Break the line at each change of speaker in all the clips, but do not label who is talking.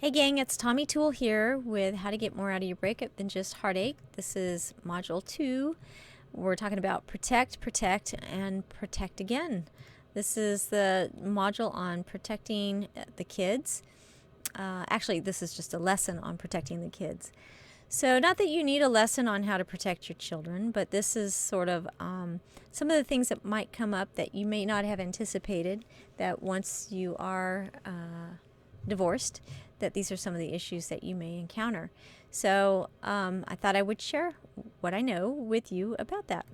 Hey gang, it's Tommy Toole here with how to get more out of your breakup than just heartache. This is module 2. We're talking about protect, protect, and protect again. This is the module on protecting the kids. Actually, this is just a lesson on protecting the kids. So not that you need a lesson on how to protect your children, but this is sort of some of the things that might come up that you may not have anticipated, that once you are divorced, that these are some of the issues that you may encounter. So I thought I would share what I know with you about that.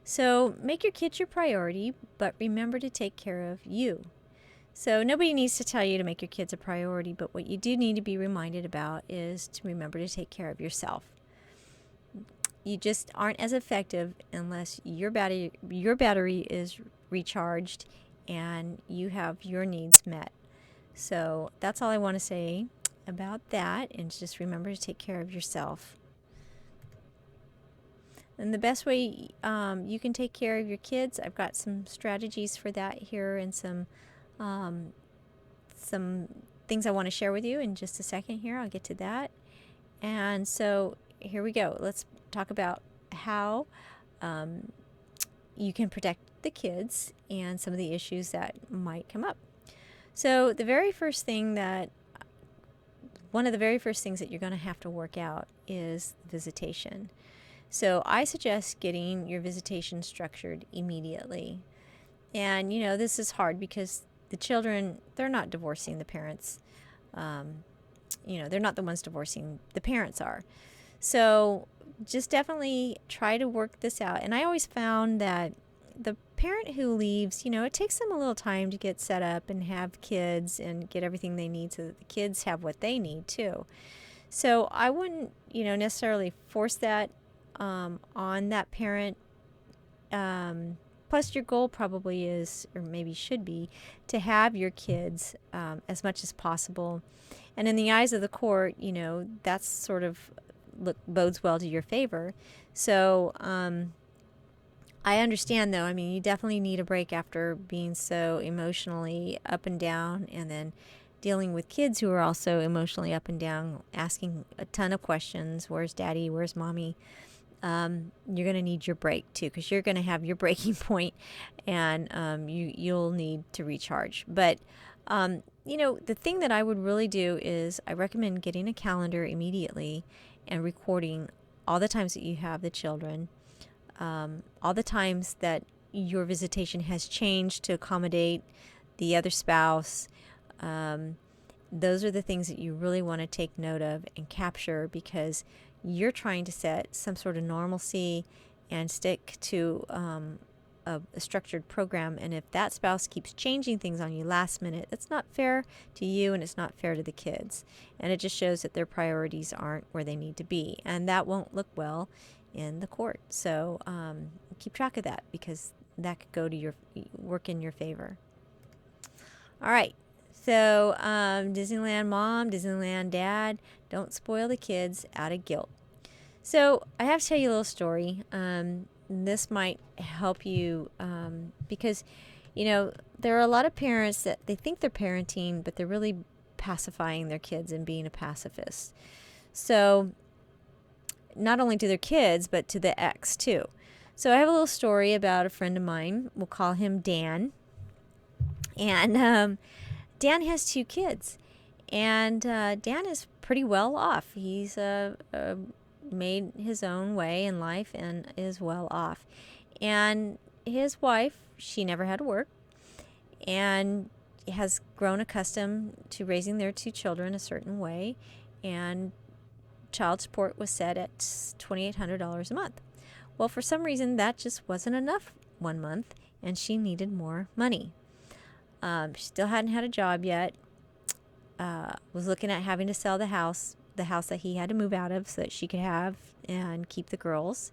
So make your kids your priority, but remember to take care of you. So nobody needs to tell you to make your kids a priority, but what you do need to be reminded about is to remember to take care of yourself. You just aren't as effective unless your battery is recharged and you have your needs met. So that's all I want to say about that, and just remember to take care of yourself. And the best way you can take care of your kids, I've got some strategies for that here, and some things I want to share with you in just a second here. I'll get to that. And so here we go. Let's talk about how you can protect the kids and some of the issues that might come up. So one of the very first things that you're going to have to work out is visitation. So I suggest getting your visitation structured immediately. And this is hard because the children, they're not divorcing the parents. They're not the ones divorcing, the parents are. So just definitely try to work this out. And I always found that the parent who leaves, it takes them a little time to get set up and have kids and get everything they need so that the kids have what they need too. So I wouldn't, necessarily force that on that parent. Plus your goal probably is, or maybe should be, to have your kids as much as possible. And in the eyes of the court, that's sort of bodes well to your favor. So I understand, though. I mean, you definitely need a break after being so emotionally up and down, and then dealing with kids who are also emotionally up and down, asking a ton of questions. Where's daddy? Where's mommy? You're going to need your break, too, because you're going to have your breaking point, and you'll need to recharge. But, the thing that I would really do is I recommend getting a calendar immediately and recording all the times that you have the children, all the times that your visitation has changed to accommodate the other spouse. Those are the things that you really want to take note of and capture, because you're trying to set some sort of normalcy and stick to a structured program. And if that spouse keeps changing things on you last minute, it's not fair to you, and it's not fair to the kids. And it just shows that their priorities aren't where they need to be. And that won't look well in the court. So keep track of that, because that could go to work in your favor. All right. So Disneyland mom, Disneyland dad, don't spoil the kids out of guilt. So I have to tell you a little story. This might help you because, there are a lot of parents that they think they're parenting, but they're really pacifying their kids and being a pacifist. So not only to their kids, but to the ex too. So I have a little story about a friend of mine. We'll call him Dan. And Dan has 2 kids. And Dan is pretty well off. He's made his own way in life and is well off. And his wife, she never had to work, and has grown accustomed to raising their 2 children a certain way. And child support was set at $2,800 a month. Well, for some reason, that just wasn't enough one month, and she needed more money. She still hadn't had a job yet, was looking at having to sell the house that he had to move out of so that she could have and keep the girls.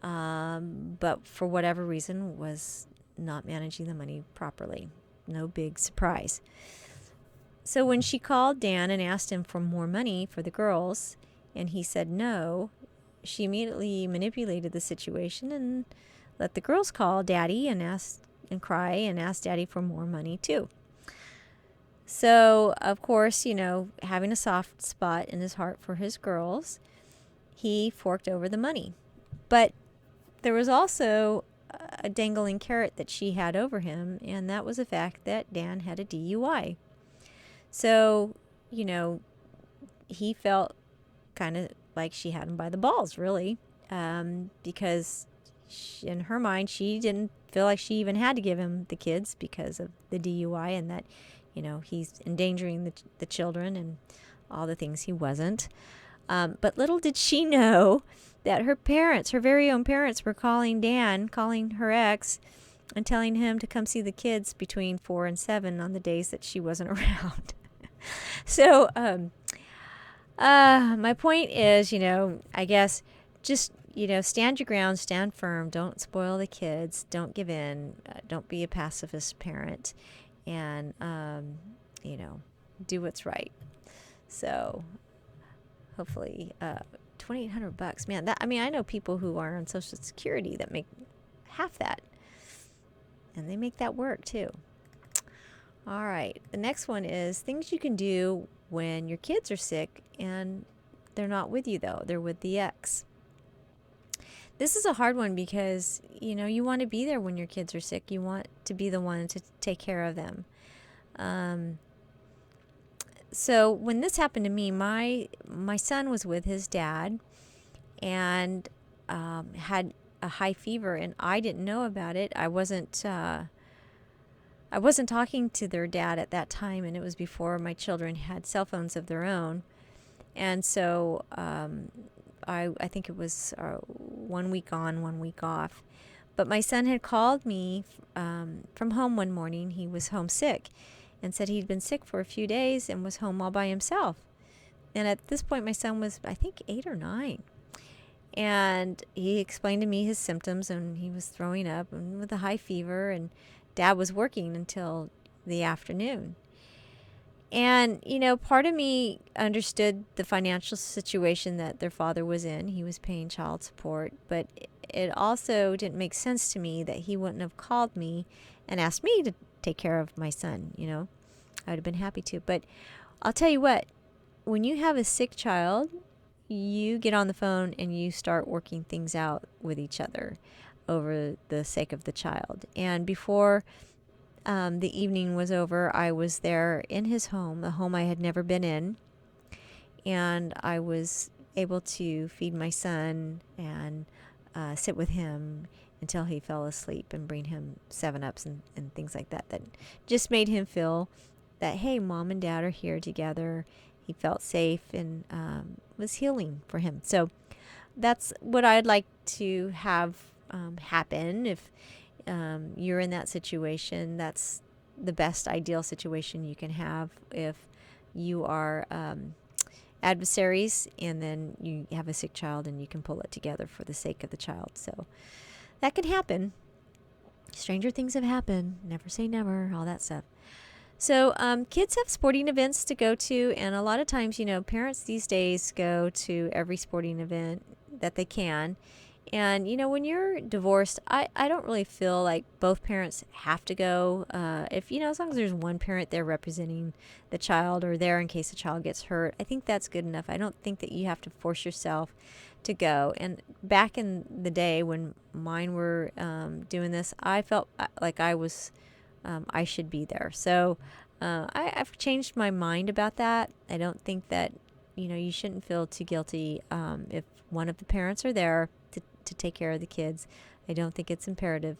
But for whatever reason, was not managing the money properly. No big surprise. So when she called Dan and asked him for more money for the girls, and he said no, she immediately manipulated the situation and let the girls call daddy and cry and ask daddy for more money too. So, of course, having a soft spot in his heart for his girls, he forked over the money. But there was also a dangling carrot that she had over him, and that was the fact that Dan had a DUI. So, you know, he felt kind of like she had him by the balls, really, because in her mind, she didn't feel like she even had to give him the kids because of the DUI, and that, he's endangering the children and all the things he wasn't. But little did she know that her parents, her very own parents, were calling her ex, and telling him to come see the kids between 4 and 7 on the days that she wasn't around. So, my point is, I guess just, stand your ground, stand firm, don't spoil the kids, don't give in, don't be a pacifist parent, and, do what's right. So, hopefully, $2,800, man. I know people who are on Social Security that make half that, and they make that work too. All right, the next one is things you can do when your kids are sick and they're not with you, though. They're with the ex. This is a hard one because, you want to be there when your kids are sick. You want to be the one to take care of them. So when this happened to me, my son was with his dad and had a high fever, and I didn't know about it. I wasn't talking to their dad at that time, and it was before my children had cell phones of their own. And so I think it was 1 week on, 1 week off. But my son had called me from home one morning. He was homesick and said he'd been sick for a few days and was home all by himself. And at this point, my son was, I think, 8 or 9. And he explained to me his symptoms, and he was throwing up and with a high fever, and Dad was working until the afternoon. And, part of me understood the financial situation that their father was in. He was paying child support, but it also didn't make sense to me that he wouldn't have called me and asked me to take care of my son. I would have been happy to. But I'll tell you what, when you have a sick child, you get on the phone and you start working things out with each other over the sake of the child. And before the evening was over, I was there in his home, a home I had never been in, and I was able to feed my son and sit with him until he fell asleep and bring him 7-Ups and things like that just made him feel that, hey, Mom and Dad are here together. He felt safe and was healing for him. So that's what I'd like to have happen if you're in that situation. That's the best ideal situation you can have if you are adversaries and then you have a sick child and you can pull it together for the sake of the child. So that can happen. Stranger things have happened. Never say never, all that stuff. So kids have sporting events to go to, and a lot of times, parents these days go to every sporting event that they can. And, when you're divorced, I don't really feel like both parents have to go. If, as long as there's one parent there representing the child or there in case the child gets hurt, I think that's good enough. I don't think that you have to force yourself to go. And back in the day when mine were doing this, I felt like I should be there. So I've changed my mind about that. I don't think that, you shouldn't feel too guilty if one of the parents are there to take care of the kids. I don't think it's imperative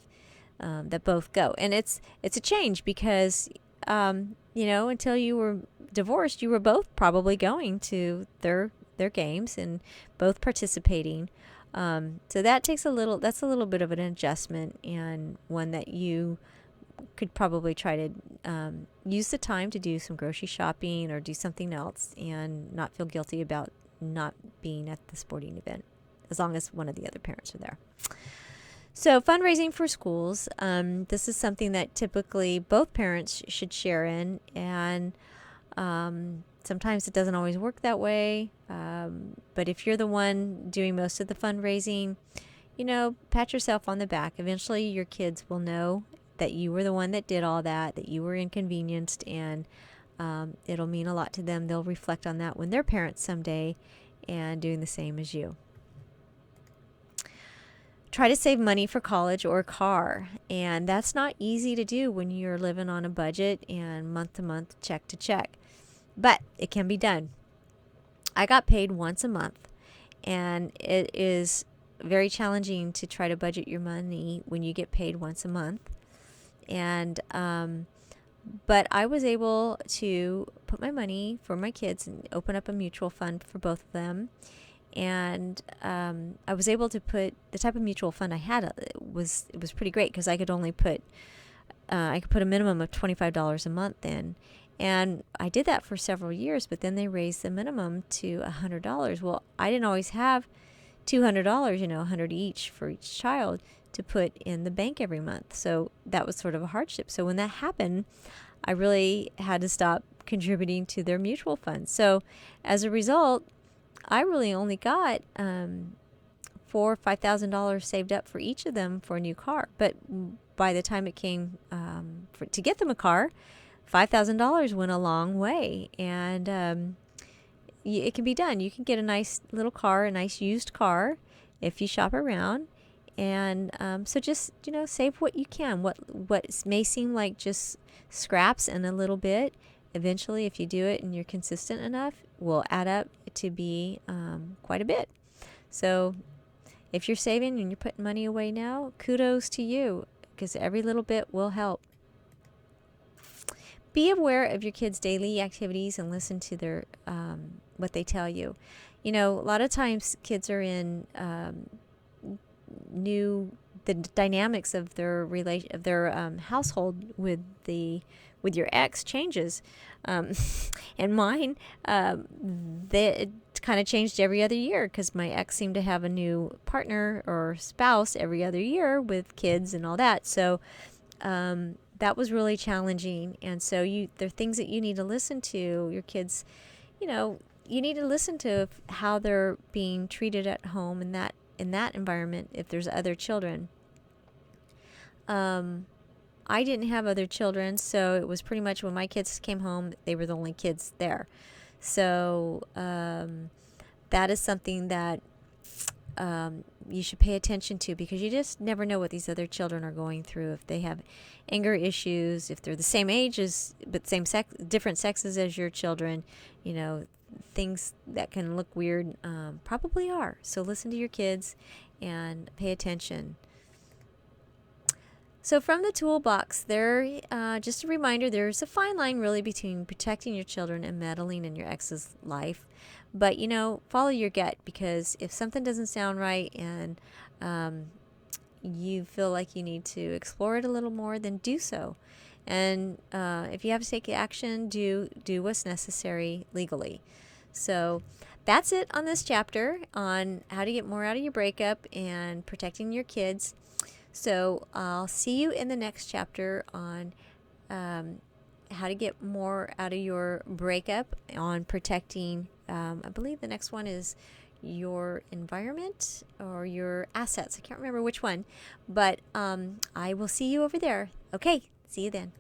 that both go. And it's a change because, until you were divorced, you were both probably going to their games and both participating. So that's a little bit of an adjustment, and one that you could probably try to use the time to do some grocery shopping or do something else and not feel guilty about not being at the sporting event, as long as one of the other parents are there. So fundraising for schools, this is something that typically both parents should share in, and sometimes it doesn't always work that way, but if you're the one doing most of the fundraising, pat yourself on the back. Eventually your kids will know that you were the one that did all that you were inconvenienced, and It'll mean a lot to them. They'll reflect on that when they're parents someday and doing the same as you. Try to save money for college or a car. And that's not easy to do when you're living on a budget and month to month, check to check. But it can be done. I got paid once a month, and it is very challenging to try to budget your money when you get paid once a month. And but I was able to put my money for my kids and open up a mutual fund for both of them. And I was able to put the type of mutual fund I had. It was pretty great because I could only put I could put a minimum of $25 a month in. And I did that for several years, but then they raised the minimum to $100. Well, I didn't always have $200, $100 each for each child to put in the bank every month. So that was sort of a hardship. So when that happened, I really had to stop contributing to their mutual fund. So as a result, I really only got $4,000 or $5,000 saved up for each of them for a new car. But by the time it came to get them a car, $5,000 went a long way, and it can be done. You can get a nice little car, a nice used car, if you shop around. And so just save what you can. What may seem like just scraps and a little bit, eventually, if you do it and you're consistent enough, will add up to be quite a bit. So if you're saving and you're putting money away now, kudos to you, because every little bit will help. Be aware of your kids' daily activities and listen to their what they tell you. A lot of times kids are in the dynamics of their household with your ex changes, and mine it kind of changed every other year because my ex seemed to have a new partner or spouse every other year with kids and all that. So that was really challenging. And so there are things that you need to listen to. Your kids, you need to listen to how they're being treated at home in that environment if there's other children. I didn't have other children, so it was pretty much when my kids came home, they were the only kids there. So that is something that you should pay attention to, because you just never know what these other children are going through. If they have anger issues, if they're the same age but different sexes as your children, things that can look weird probably are. So listen to your kids and pay attention. So from the toolbox, just a reminder, there's a fine line really between protecting your children and meddling in your ex's life. But, follow your gut, because if something doesn't sound right and you feel like you need to explore it a little more, then do so. And if you have to take action, do what's necessary legally. So that's it on this chapter on how to get more out of your breakup and protecting your kids. So I'll see you in the next chapter on how to get more out of your breakup, on protecting, I believe the next one is your environment or your assets. I can't remember which one, but I will see you over there. Okay, see you then.